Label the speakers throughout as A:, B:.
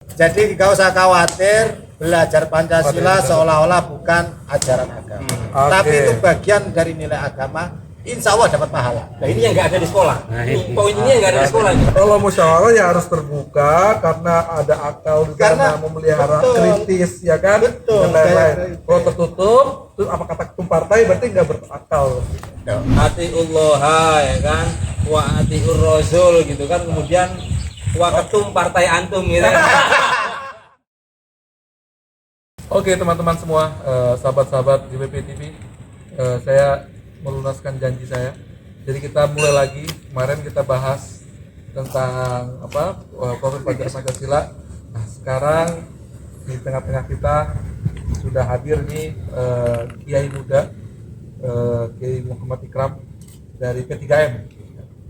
A: Jadi nggak usah khawatir belajar Pancasila seolah-olah bukan ajaran agama. Tapi itu bagian dari nilai agama. Insya Allah dapat pahala.
B: Nah ini yang nggak ada di sekolah. Ini poin ini yang nggak ada di sekolah.
C: Kalau musyawarah ya harus terbuka karena ada akal di
A: Karena-
C: sana memelihara
A: betul.
C: kritis ya kan.
A: Betul,
C: Dan lain-lain.
A: kayak-
C: Kalau tertutup, terus apa kata ketum partai berarti nggak berakal.
B: Atiullah ya kan, wa atiur rasul gitu kan, kemudian wa ketum partai antum gitu.
C: Oke teman-teman semua, sahabat-sahabat GBP TV, saya melunaskan janji saya. Jadi kita mulai lagi. Kemarin kita bahas tentang profil pelajar Pancasila. Nah sekarang di tengah-tengah kita sudah hadir nih Kiai muda, Kiai Muhammad Ikram dari P3M.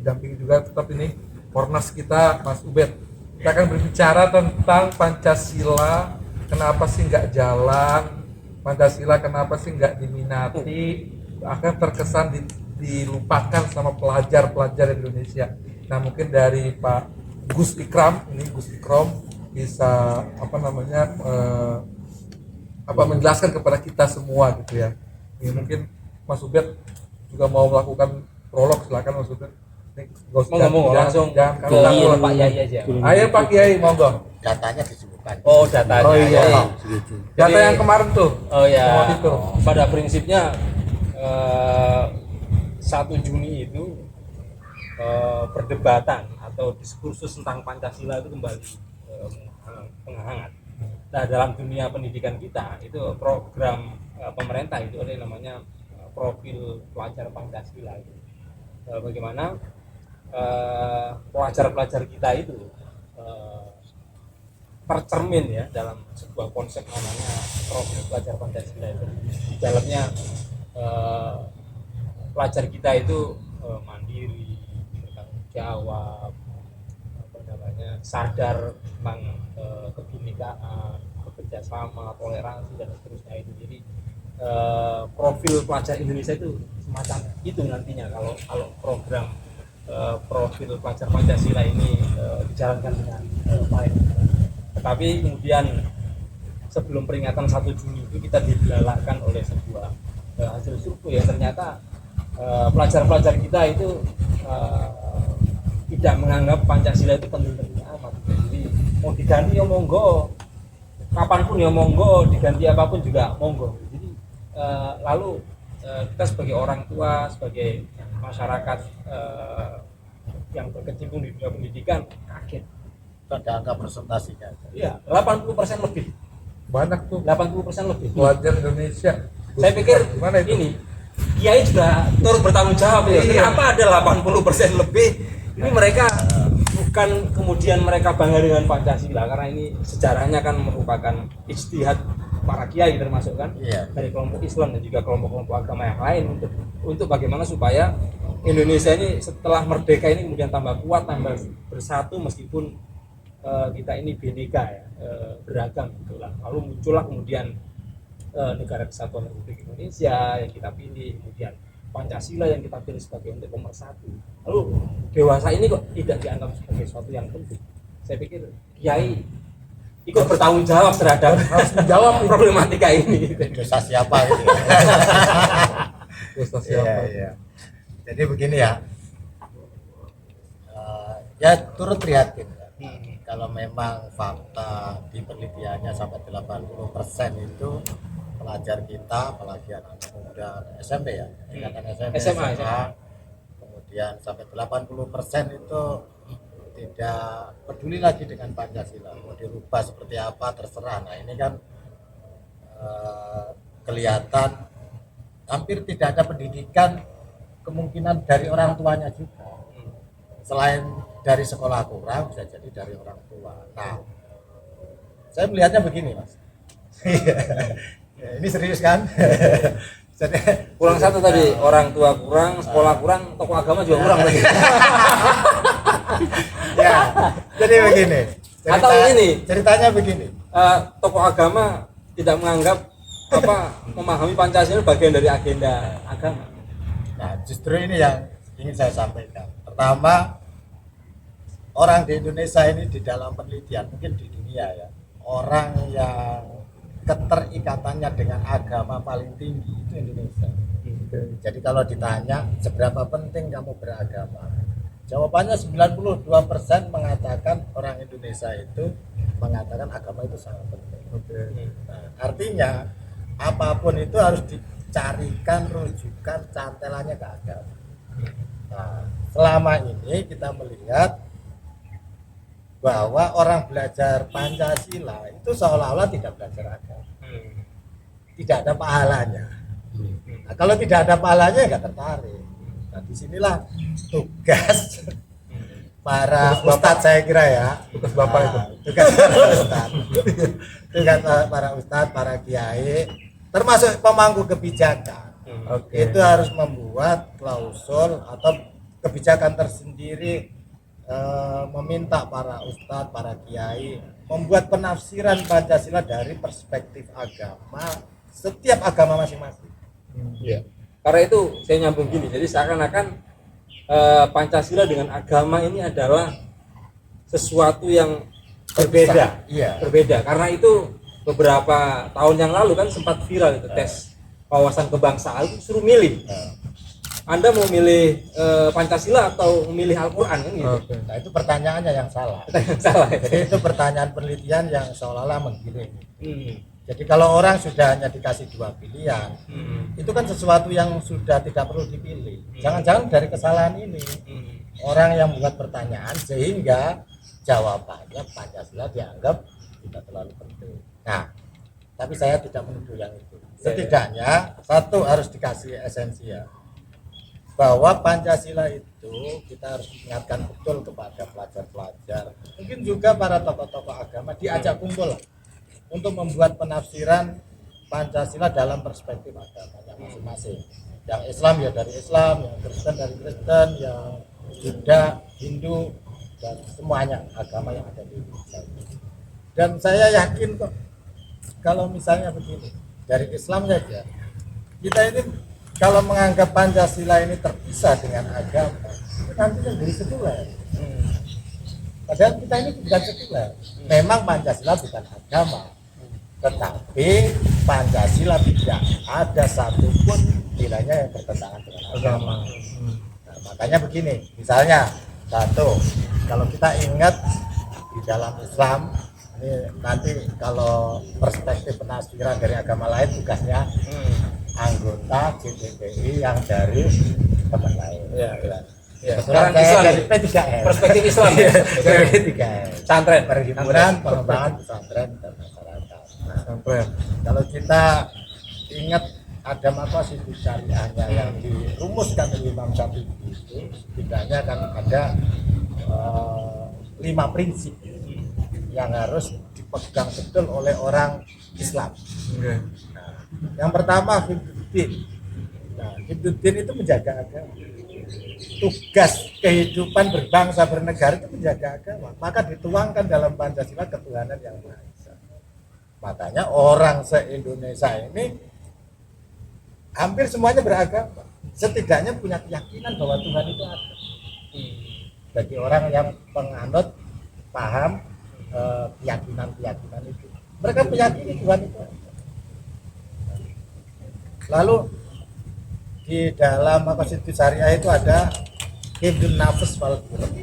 C: Didampingi juga tetap ini Kornas kita Mas Ubed. Kita akan berbicara tentang Pancasila. Kenapa sih nggak jalan? Pancasila kenapa sih nggak diminati? Akan terkesan dilupakan sama pelajar-pelajar Indonesia. Nah mungkin dari Pak Gus Ikram, ini Gus Ikram bisa menjelaskan kepada kita semua gitu ya. Ini mungkin Mas Ubed juga mau melakukan prolog, silakan Mas Ubed.
B: Ngomong langsung
C: Jangan
B: Pak Yai aja.
C: Ayo Pak Kiai, monggo.
A: Datanya disebutkan.
B: Oh datanya.
C: Oh iya.
B: Ya.
C: Data
B: Jadi-
C: yang kemarin tuh.
B: Oh ya.
C: Semua itu.
B: Pada prinsipnya 1 Juni itu perdebatan atau diskursus tentang Pancasila itu kembali menghangat. Nah dalam dunia pendidikan kita itu program pemerintah itu ada yang namanya profil pelajar Pancasila itu. Bagaimana pelajar-pelajar kita itu tercermin ya dalam sebuah konsep namanya profil pelajar Pancasila itu. Di dalamnya pelajar kita itu mandiri, bertanggung jawab, sadar tentang kebinekaan, kerjasama, toleransi dan seterusnya itu. Jadi profil pelajar Indonesia itu semacam itu nantinya kalau program profil pelajar Pancasila ini dijalankan dengan baik. Tetapi kemudian sebelum peringatan 1 Juni itu kita dibelalakkan oleh sebuah hasil survei yang ternyata pelajar-pelajar kita itu tidak menganggap Pancasila itu penting-penting amat. Jadi mau diganti ya monggo, kapanpun ya monggo, diganti apapun juga monggo. Jadi lalu kita sebagai orang tua, sebagai masyarakat yang berkecimpung di dunia pendidikan kaget.
A: Ada angka presentasinya.
B: Iya, 80% lebih.
C: Banyak tuh
B: 80% lebih.
C: pelajar Indonesia.
B: Saya pikir
C: gimana itu?
B: ini Kiai juga turut bertanggung jawab ya.
C: Iya.
B: Kenapa ada 80% lebih? Ini mereka bukan kemudian mereka bangga dengan Pancasila karena ini sejarahnya kan merupakan ijtihad para kiai termasuk kan
A: Iya.
B: dari kelompok Islam dan juga kelompok-kelompok agama yang lain untuk bagaimana supaya Indonesia ini setelah merdeka ini kemudian tambah kuat, tambah bersatu meskipun kita ini bineka ya, beragam gitu lah. Lalu muncullah kemudian negara kesatuan Republik Indonesia yang kita pilih, kemudian Pancasila yang kita pilih sebagai untuk pemersatu. Lalu dewasa ini kok tidak dianggap sebagai sesuatu yang penting. Saya pikir Kiai ikut bertanggung jawab terhadap
C: Harus menjawab nih.
B: problematika ini.
A: Dosa siapa gitu.
C: Dosa
A: Iya,
C: siapa?
A: iya. Jadi begini ya. Ya turut prihatin. Kalau memang fakta di penelitiannya sampai 80% itu pelajar kita, apalagi anak muda SMP ya, tingkatan SMP,
B: SMA.
A: kemudian sampai 80% itu tidak peduli lagi dengan Pancasila, mau dirubah seperti apa terserah. Nah ini kan kelihatan hampir tidak ada pendidikan, kemungkinan dari orang tuanya juga. Selain dari sekolah kurang, bisa jadi dari orang tua. Nah, saya melihatnya begini, Mas. Ya, ini serius kan? Jadi,
B: Kurang satu tadi, orang tua kurang, sekolah kurang, tokoh agama juga kurang lagi.
A: ya, jadi begini.
B: Atau ini.
A: Ceritanya begini.
B: Tokoh agama tidak menganggap memahami Pancasila bagian dari agenda agama.
A: Nah, justru ini yang ingin saya sampaikan. Pertama, orang di Indonesia ini di dalam penelitian, mungkin di dunia dunia ya, orang yang keterikatannya dengan agama paling tinggi itu Indonesia. Jadi kalau ditanya seberapa penting kamu beragama, jawabannya 92% mengatakan orang Indonesia itu mengatakan agama itu sangat penting. Nah, artinya apapun itu harus dicarikan rujukan cantelannya ke agama. Nah, selama ini kita melihat bahwa orang belajar Pancasila itu seolah-olah tidak belajar agama, tidak ada pahalanya. Nah, kalau tidak ada pahalanya nggak tertarik. Nah, disinilah tugas para ustadz, saya kira ya.
C: Tugas Bapak itu.
A: Tugas para ustadz. Tugas para ustadz, para kiai, termasuk pemangku kebijakan. Itu harus membuat klausul atau kebijakan tersendiri, meminta para ustadz, para kiai membuat penafsiran Pancasila dari perspektif agama, setiap agama masing-masing.
B: Iya. Karena itu saya nyambung gini, jadi seakan-akan Pancasila dengan agama ini adalah sesuatu yang berbeda.
A: Iya.
B: Berbeda. Karena itu beberapa tahun yang lalu kan sempat viral itu tes wawasan kebangsaan, suruh milih. Anda mau milih Pancasila atau memilih Al-Quran kan gitu.
A: Nah, itu pertanyaannya yang salah.
B: Salah.
A: Jadi itu pertanyaan penelitian yang seolah-olah menggiring. Jadi kalau orang sudah hanya dikasih dua pilihan, itu kan sesuatu yang sudah tidak perlu dipilih. Jangan-jangan dari kesalahan ini orang yang membuat pertanyaan sehingga jawabannya Pancasila dianggap tidak terlalu penting. Nah, tapi saya tidak menuduh yang itu. Setidaknya satu harus dikasih esensi ya, bahwa Pancasila itu kita harus ingatkan betul kepada pelajar-pelajar, mungkin juga para tokoh-tokoh agama diajak kumpul untuk membuat penafsiran Pancasila dalam perspektif agamanya masing-masing. Yang Islam ya dari Islam, yang Kristen dari Kristen, yang Buddha, Hindu, dan semuanya agama yang ada di Indonesia. Dan saya yakin kok kalau misalnya begini, dari Islam saja, kita ini kalau menganggap Pancasila ini terpisah dengan agama, nanti menjadi sekuler. Padahal kita ini bukan sekuler. Memang Pancasila bukan agama, tetapi Pancasila tidak ada satupun nilainya yang bertentangan dengan agama. Nah, makanya begini, misalnya satu, kalau kita ingat di dalam Islam ini nanti kalau perspektif penafsiran dari agama lain tugasnya anggota GPPI yang dari teman lain.
B: Ya.
A: Kebetulan
B: Islam
A: saya dari P3R.
B: Perspektif Islam ya.
A: P3R.
B: Pesantren.
A: Perhimpunan Pengembangan Pesantren dan Masyarakat. Nah, kalau kita ingat ada maqasid syariahnya yang dirumuskan oleh Imam Syafi'i itu, setidaknya kan ada 5 prinsip yang harus dipegang betul oleh orang Islam. Nah, yang pertama hifdzuddin. Nah, hifdzuddin itu menjaga agama. Tugas kehidupan berbangsa bernegara itu menjaga agama. Maka dituangkan dalam Pancasila ketuhanan yang Maha Esa. Makanya orang se-Indonesia ini hampir semuanya beragama. Setidaknya punya keyakinan bahwa Tuhan itu ada. Bagi orang yang penganut paham keyakinan-keyakinan itu, mereka meyakini Tuhan itu ada. Lalu di dalam maqasid syariah itu ada hifdzun nafs wal qulub,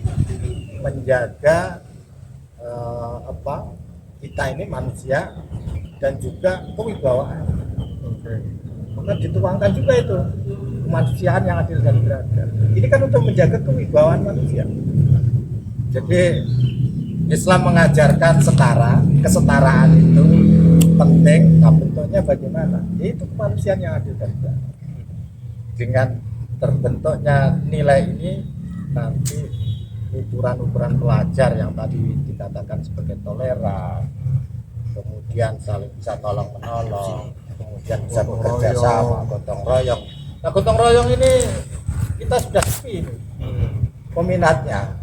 A: menjaga kita ini manusia dan juga kewibawaan. Maka dituangkan juga itu kemanusiaan yang adil dan beradab. Ini kan untuk menjaga kewibawaan manusia. Jadi Islam mengajarkan kesetaraan itu penting. Nah, bentuknya bagaimana? Yaitu kemanusiaan yang adil dan beradab. Dengan terbentuknya nilai ini, nanti ukuran-ukuran pelajar yang tadi dikatakan sebagai toleran, kemudian saling bisa tolong menolong, kemudian bisa bekerja sama, gotong royong. Nah, gotong royong ini kita sudah sepi peminatnya,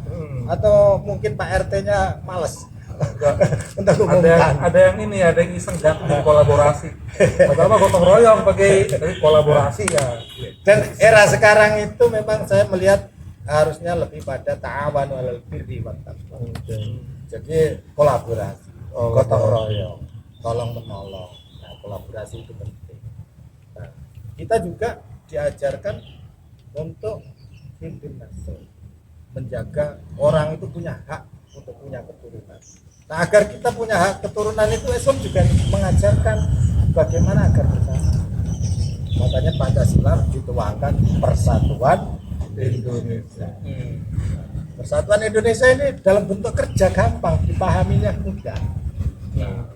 A: atau mungkin Pak RT-nya males untuk umumkan.
C: Ada yang ini, ada yang iseng jatuh di kolaborasi. Padahal gotong royong pakai kolaborasi ya.
A: Dan era sekarang itu memang saya melihat harusnya lebih pada ta'awanu 'alal birri wat taqwa. Jadi kolaborasi. gotong royong, tolong menolong. Nah, kolaborasi itu penting. Nah, kita juga diajarkan untuk hidup nasl, menjaga orang itu punya hak untuk punya keturunan. Nah, agar kita punya hak keturunan itu Islam juga mengajarkan bagaimana agar bersama. Makanya Pancasila dituangkan Persatuan Indonesia. Persatuan Indonesia ini dalam bentuk kerja gampang, dipahaminya mudah.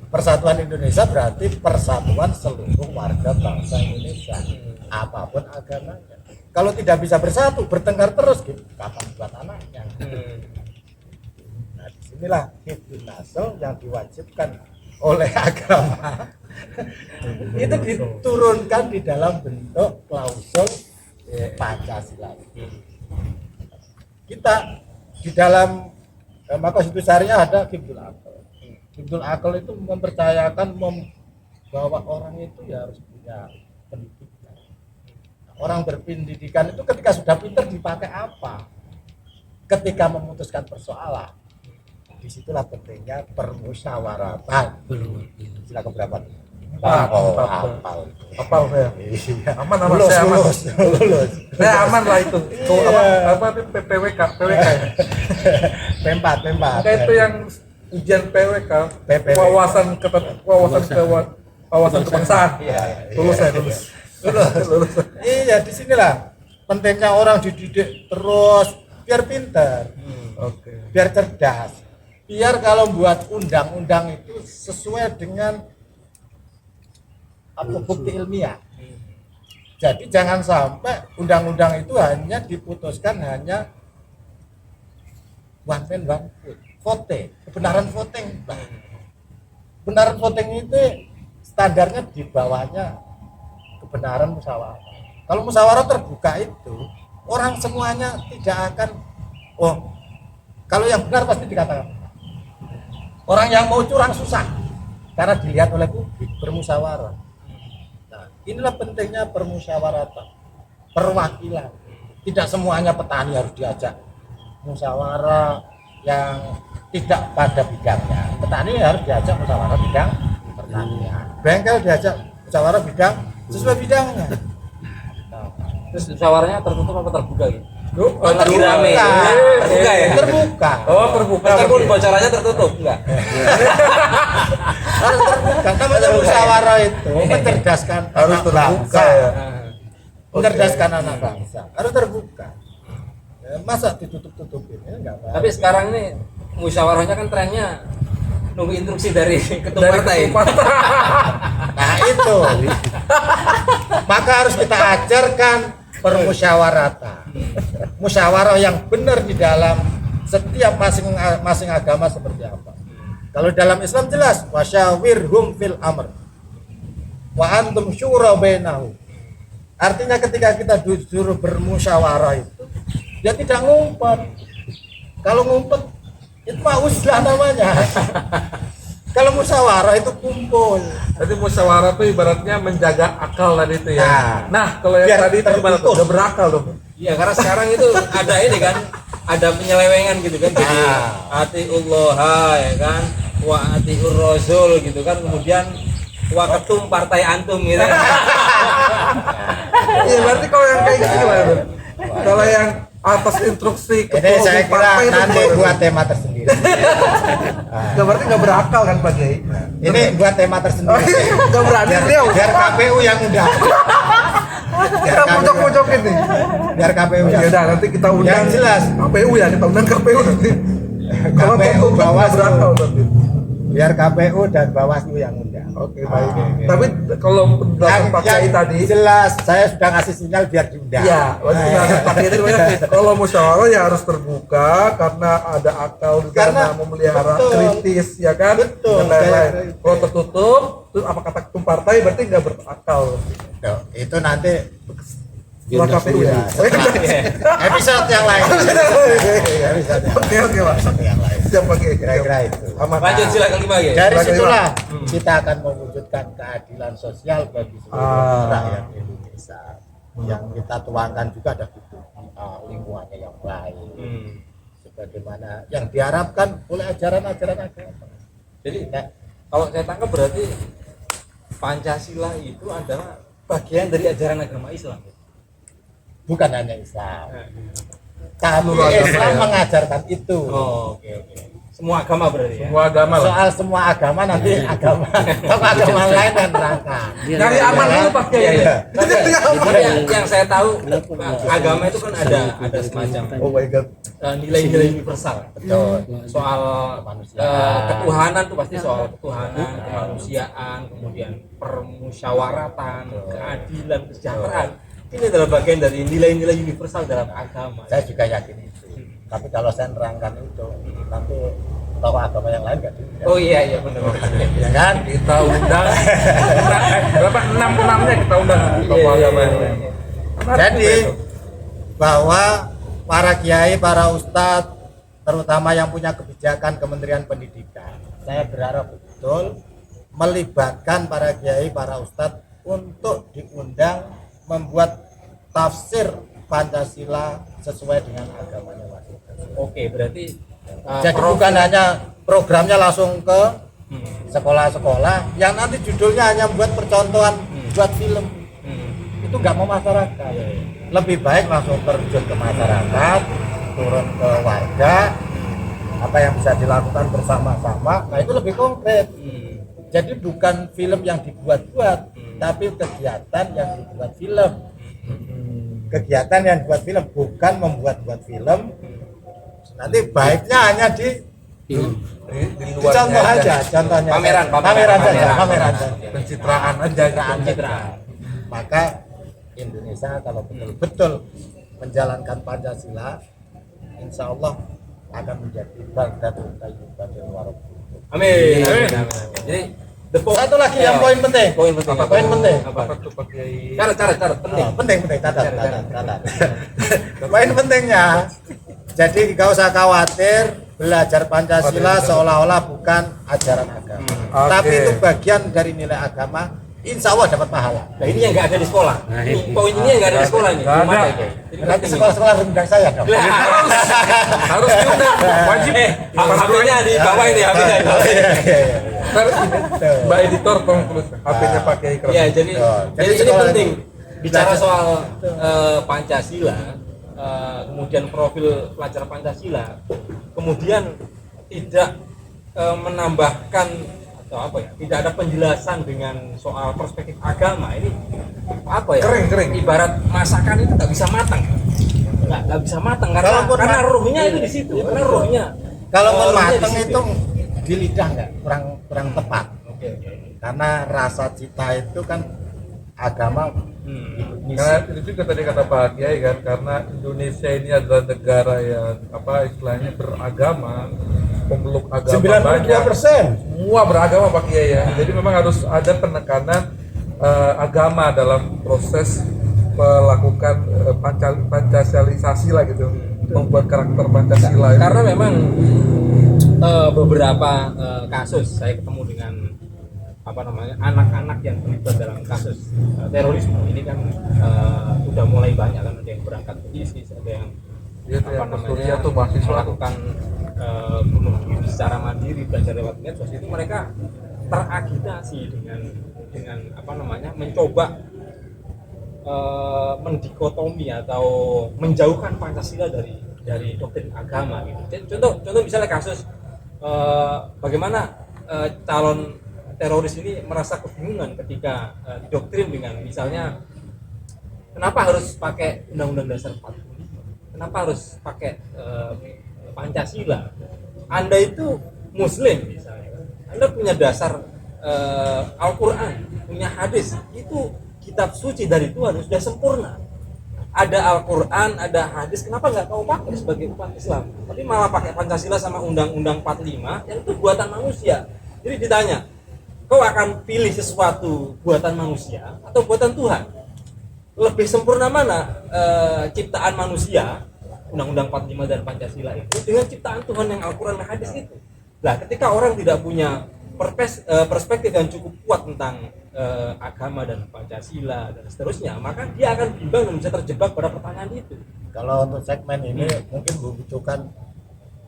A: Persatuan Indonesia berarti persatuan seluruh warga bangsa Indonesia, apapun agamanya. Kalau tidak bisa bersatu, bertengkar terus, gitu, kapan buat anaknya? Nah, disinilah hifdzun nasl yang diwajibkan oleh agama itu diturunkan di dalam bentuk klausul Pancasila. Kita di dalam konstitusi syariah ada hifdzul aql. Hifdzul aql itu mempercayakan bahwa orang itu ya harus punya pendidikan. Orang berpendidikan itu ketika sudah pintar dipakai apa? Ketika memutuskan persoalan. Disitulah pentingnya permusyawaratan. Silakan berapa?
C: Apal saya.
A: Iya.
C: Aman saya aman.
A: Lulus.
C: Saya aman lah itu. Tuh apa PWK ya.
A: P4.
C: Kayak itu yang ujian PWK,
A: PPW.
C: wawasan kebangsaan.
A: Iya.
C: Lulus.
A: Iya, disinilah pentingnya orang dididik terus biar pintar,
C: Oke.
A: biar cerdas, biar kalau buat undang-undang itu sesuai dengan bukti ilmiah. Jadi jangan sampai undang-undang itu hanya diputuskan hanya one man one vote, kebenaran voting. Kebenaran voting itu standarnya di bawahnya kebenaran musyawarah. Kalau musyawarah terbuka itu orang semuanya tidak akan kalau yang benar pasti dikatakan. Orang yang mau curang susah karena dilihat oleh publik bermusyawarah. Nah, inilah pentingnya permusyawaratan, perwakilan. Tidak semuanya petani harus diajak musyawarah yang tidak pada bidangnya. Petani harus diajak musyawarah bidang pertanian. Bengkel diajak musyawarah bidang sesuai bidangnya.
B: Terus musyawarahnya tertutup apa terbuka gitu?
A: Terbuka.
B: Terbuka ya?
A: Terbuka.
B: Oh, terbuka. Meskipun bocorannya tertutup, enggak?
A: Harus terbuka. Namanya musyawarah itu mencerdaskan
C: Harus
A: anak
C: terbuka
A: bangsa.
C: ya.
A: Mencerdaskan anak bangsa. Harus terbuka. Ya, masa ditutup-tutupin? Ya, enggak apa.
B: Tapi sekarang nih musyawarahnya kan trennya nunggu instruksi dari ketua
C: Dari
B: partai.
C: ketua partai.
A: Nah itu. Maka harus kita ajarkan permusyawaratan. Musyawarah yang benar di dalam setiap masing agama seperti apa. Kalau dalam Islam jelas wasyawirhum fil amr wa antum syura bainahum. Artinya ketika kita disuruh bermusyawarah itu dia tidak ngumpet. Kalau ngumpet itu mah uzlah namanya. Kalau musyawarah itu kumpul.
C: Jadi musyawarah itu ibaratnya menjaga akal tadi itu ya.
A: Nah,
C: Nah, kalau yang
A: biar
C: tadi itu gimana tuh?
A: terputus.
C: Udah berakal dong.
B: Iya, karena sekarang itu ada ini kan, ada penyelewengan gitu kan. Jadi atiullah ya kan, wa atiur rasul gitu kan. Kemudian wa ketum partai antum gitu.
C: Iya, berarti kalau yang kayak gitu gimana tuh? Kalau yang atas instruksi
A: Ini saya kira
C: partai itu
A: nanti
C: gimana tuh?
A: buat tema tersendiri.
C: Nggak, berarti nggak berakal kan Pak Kiai?
A: Ini buat tema tersendiri.
C: Nggak berani beliau.
A: Biar KPU yang undang.
C: Kita pojok-pojokin nih.
A: Biar KPU
C: Ya
A: yang
C: udah, nanti kita undang
A: Yang jelas.
C: KPU ya, kita undang KPU nanti. Kalau
A: KPU
C: tutup nggak
A: Bawaslu.
C: berakal berarti.
A: Biar KPU dan Bawaslu yang undang.
C: Oke, baik. Tapi kalau penjelasan Pak Kiai tadi,
A: jelas saya sudah kasih sinyal biar diundang.
C: iya, penjelasan Pak Kiai tadi banyak. Kalau musyawarah ya harus terbuka karena ada akal di
A: Karena
C: sana memelihara
A: betul.
C: kritis, ya kan?
A: Betul,
C: Dan lain-lain.
A: kritis.
C: Kalau tertutup, terus apa kata ketum partai berarti nggak berakal.
A: Tuh, itu nanti
C: Setelah KPU ya.
A: episode yang lain. Episode
C: Oke, Pak.
A: yang lain.
C: Siap Pak Kiai.
A: Kira-kira itu.
C: Aman.
B: Lanjut silakan lima ya.
A: Dari
C: Silakan,
A: situlah kita akan mewujudkan keadilan sosial bagi seluruh rakyat Indonesia. Yang kita tuangkan juga ada hidup lingkungannya yang baik. Sebagaimana yang diharapkan oleh ajaran-ajaran agama.
B: Jadi kalau saya tangkap berarti Pancasila itu adalah bagian dari ajaran agama Islam.
A: Bukan hanya Islam,
B: Nah.
A: tapi
C: Seluruh agama
A: Islam
C: ya.
A: mengajarkan itu.
B: Oh, oke. Semua agama berarti ya.
C: Semua agama lah.
A: Soal semua agama nanti agama tokoh agama lain yang nerangkan.
C: Nyari aman dulu Pak Kiai.
B: Iya, iya.
A: Iya.
B: Yang saya tahu agama itu kan ada semacam
A: Oh my god.
B: nilai-nilai universal.
A: Betul.
B: Soal
A: Kemanusiaan.
B: ketuhanan tuh pasti soal ketuhanan, kemanusiaan, kemudian permusyawaratan, keadilan, kesejahteraan. Ini adalah bagian dari nilai-nilai universal dalam agama.
A: Saya juga yakin itu. Tapi kalau saya nerangkan itu, nanti tokoh agama yang lain nggak diundang.
B: Oh iya benar.
A: Ya kan?
C: Kita undang berapa 6-6-nya kita undang tokoh agama yang lain.
A: Jadi bahwa para kiai, para ustadz, terutama yang punya kebijakan Kementerian Pendidikan, saya berharap betul melibatkan para kiai, para ustadz untuk diundang membuat tafsir Pancasila sesuai dengan agamanya masing-masing.
B: Oke, berarti
A: Jadi bukan hanya programnya langsung ke sekolah-sekolah yang nanti judulnya hanya buat percontohan, buat film. Itu nggak mau masyarakat. Lebih baik langsung terjun ke masyarakat, turun ke warga, apa yang bisa dilakukan bersama-sama. Nah itu lebih konkret. Jadi bukan film yang dibuat-buat, tapi kegiatan yang dibuat film. Kegiatan yang dibuat film, bukan membuat-buat film. Nanti baiknya hanya di
C: luar
A: contoh aja, contohnya pameran saja.
C: pencitraan aja
B: pencitraan.
A: Maka Indonesia kalau betul-betul menjalankan Pancasila, insya Allah akan menjadi baldatun thayyibatun wa rabbun.
B: Amin. Jadi
A: Satu lagi yang poin penting.
B: Poin penting.
A: Poin penting.
C: apa tuh Pak Kiai?
B: Cara penting.
A: Penting catat. Poin pentingnya. Jadi nggak usah khawatir belajar Pancasila seolah-olah bukan ajaran agama. Tapi itu bagian dari nilai agama. Insya Allah dapat pahala.
B: Nah ini yang nggak ada di sekolah. Ini poin ini yang nggak ada di sekolah ini.
C: Nggak ada.
A: Nanti sekolah-sekolah rendang saya dong.
C: Harus diundang, wajib.
B: HP-nya di bawah ini HP-nya.
C: Mbak editor tolong tulis HP-nya Pak Kiai keras.
B: Iya, jadi
A: Jadi
B: ini
A: sekolah
B: penting
A: itu
B: bicara
A: belajar.
B: soal Pancasila, kemudian profil pelajar Pancasila, kemudian tidak menambahkan atau apa ya, tidak ada penjelasan dengan soal perspektif agama ini apa ya?
C: Kering.
B: Ibarat masakan itu nggak bisa matang, nggak bisa matang
A: Kalaupun
B: karena ruhnya itu di situ, karena ruhnya.
A: Kalau
B: ruhnya di
A: mateng
B: situ.
A: itu di lidah nggak kurang tepat.
B: Oke.
A: Karena rasa cita itu kan agama
C: Karena itu juga tadi kata Pak Kiai kan, karena Indonesia ini adalah negara yang apa istilahnya beragama, pemeluk agama banyak.
A: 92%.
C: Semua beragama Pak Kiai ya. Jadi memang harus ada penekanan agama dalam proses melakukan Pancasilisasi lah gitu, membuat karakter Pancasila itu.
B: Karena memang beberapa kasus saya ketemu dengan anak-anak yang terlibat dalam kasus terorisme ini kan udah mulai banyak kan, ada yang berangkat ke ISIS, ada yang
C: Iya tuh, yang Suriah tuh mahasiswa
B: melakukan bunuh diri secara mandiri, belajar lewat medsos. Itu mereka teragitasi dengan mencoba mendikotomi atau menjauhkan Pancasila dari doktrin agama gitu. Contoh misalnya kasus bagaimana calon teroris ini merasa kebingungan ketika didoktrin dengan misalnya kenapa harus pakai Undang-Undang Dasar 45, kenapa harus pakai Pancasila, Anda itu Muslim misalnya, Anda punya dasar Al-Quran, punya hadis, itu kitab suci dari Tuhan sudah sempurna, ada Al-Quran, ada hadis, kenapa nggak kamu pakai sebagai umat Islam, tapi malah pakai Pancasila sama Undang-Undang 45 yang itu buatan manusia. Jadi ditanya, kau akan pilih sesuatu buatan manusia atau buatan Tuhan? Lebih sempurna mana ciptaan manusia, Undang-Undang 45 dan Pancasila itu, dengan ciptaan Tuhan yang Al-Quran dan hadis itu? Nah, ketika orang tidak punya perspektif yang cukup kuat tentang agama dan Pancasila dan seterusnya, maka dia akan bimbang dan bisa terjebak pada pertanyaan itu.
A: Kalau untuk segmen ini mungkin membutuhkan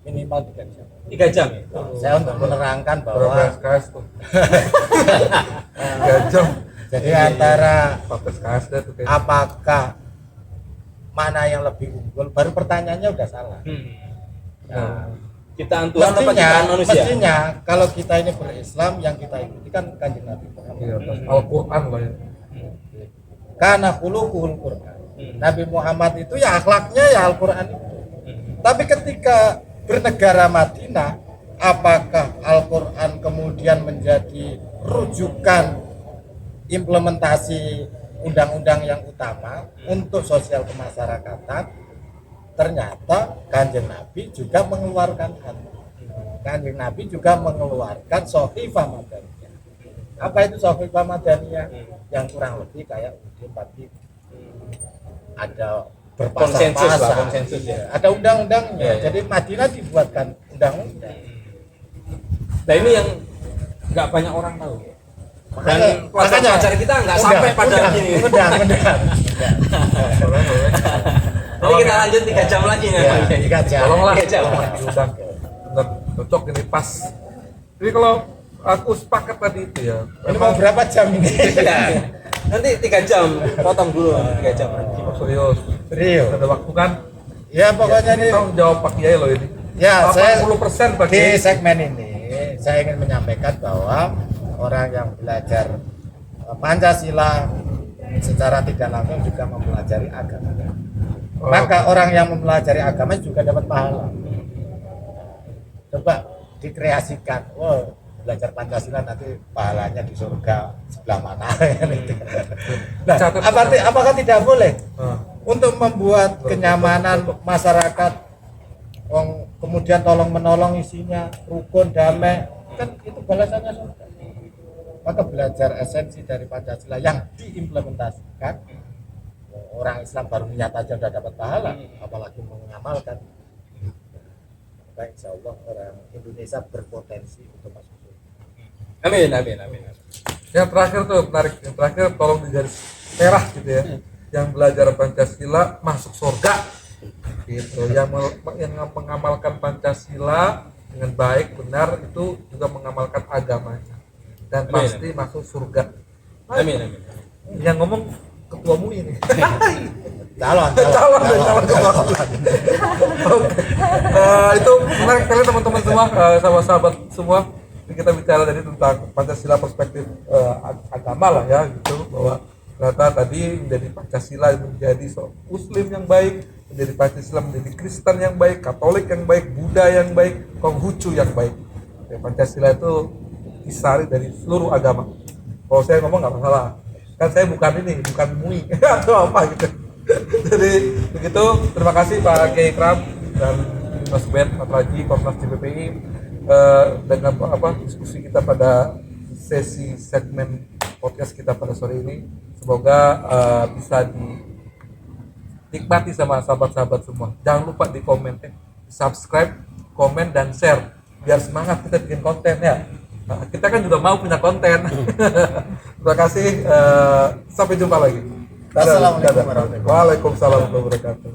A: minimal 3 jam.
B: 3 jam ya.
A: Saya untuk menerangkan
C: Berapa
A: bahwa
C: SKS tuh? 3 jam.
A: jadi antara
C: 4 SKS deh tuh kayaknya.
A: apakah mana yang lebih unggul, baru pertanyaannya udah salah. Nah,
B: Ciptaan Tuhan apa ciptaan manusia?
A: mestinya kalau kita ini berislam yang kita ikuti kan Kanjeng Nabi Muhammad.
C: Iya, Al-Qur'an lah ya.
A: Karena khuluquhul Qur'an. Nabi Muhammad itu ya akhlaknya ya Al-Qur'an itu. Tapi ketika bernegara Madinah, apakah Al-Qur'an kemudian menjadi rujukan implementasi undang-undang yang utama untuk sosial kemasyarakatan? Ternyata Kanjeng Nabi juga mengeluarkan Kanjeng Nabi juga mengeluarkan Shahifah Madaniyah. Apa itu Shahifah Madaniyah? Yang kurang lebih kayak tapi ada
B: Konsensus lah,
A: berpasar-pasar.
B: konsensus ya.
A: Ada undang-undangnya.
B: Iya, iya.
A: Jadi Madinah dibuatkan undang-undang.
B: Nah ini yang nggak banyak orang tahu. Dan
A: Makanya-
B: pelajar kita nggak sampai pada gini.
A: Udah.
B: Jadi kita lanjut 3 jam lagi nih.
A: Ya, 3 jam.
C: Tolonglah.
B: 3 jam.
C: Udah. Benar, cocok ini pas. Jadi kalau aku sepakat tadi itu ya.
A: Ini mau berapa jam ini?
B: Nanti 3 jam, potong dulu 3 jam nanti.
C: Serius.
A: Serius.
C: Ada waktu kan?
A: Ya pokoknya ini
C: Tanggung jawab Pak Kiai loh ini.
A: ya saya
C: 80% Pak
A: di
C: Kiai.
A: segmen ini saya ingin menyampaikan bahwa orang yang belajar Pancasila secara tidak langsung juga mempelajari agama. Maka orang yang mempelajari agama juga dapat pahala. Coba dikreasikan, wow, belajar Pancasila nanti pahalanya di surga sebelah mana? Nah, apakah tidak boleh untuk membuat kenyamanan masyarakat, kemudian tolong menolong isinya rukun damai, kan itu balasannya surga. Maka belajar esensi dari Pancasila yang diimplementasikan, orang Islam baru niat aja udah dapat pahala, apalagi mengamalkan. Maka insya Allah orang Indonesia berpotensi untuk masuk surga.
B: Amin.
C: Yang terakhir tuh menarik. Yang terakhir tolong digaris merah gitu ya. Yang belajar Pancasila masuk surga. Gitu. Yang mengamalkan Pancasila dengan baik benar itu juga mengamalkan agamanya dan
B: Amin.
C: pasti masuk surga.
B: Amin.
C: Yang ngomong ketuamu ini.
A: Calon.
C: Oke. Itu menarik sekali teman-teman semua, sahabat-sahabat semua. Kita bicara tadi tentang Pancasila perspektif agama lah ya gitu, bahwa ternyata tadi menjadi Pancasila menjadi Muslim yang baik, menjadi Pancasila menjadi Kristen yang baik, Katolik yang baik, Buddha yang baik, Konghucu yang baik. Ya, Pancasila itu disari dari seluruh agama. Kalau saya ngomong nggak masalah, kan saya bukan MUI atau apa gitu. Jadi begitu, terima kasih Pak Kiai Ikram dan Mas Ben, Mas Raji, Komnas JPPI dengan diskusi kita pada sesi segmen podcast kita pada sore ini. Semoga bisa dinikmati sama sahabat-sahabat semua. Jangan lupa di komen, subscribe, komen dan share biar semangat kita bikin konten ya. Nah, kita kan juga mau punya konten. Terima kasih. Sampai jumpa lagi.
A: Assalamualaikum warahmatullahi wabarakatuh.
C: Waalaikumsalam warahmatullahi wabarakatuh.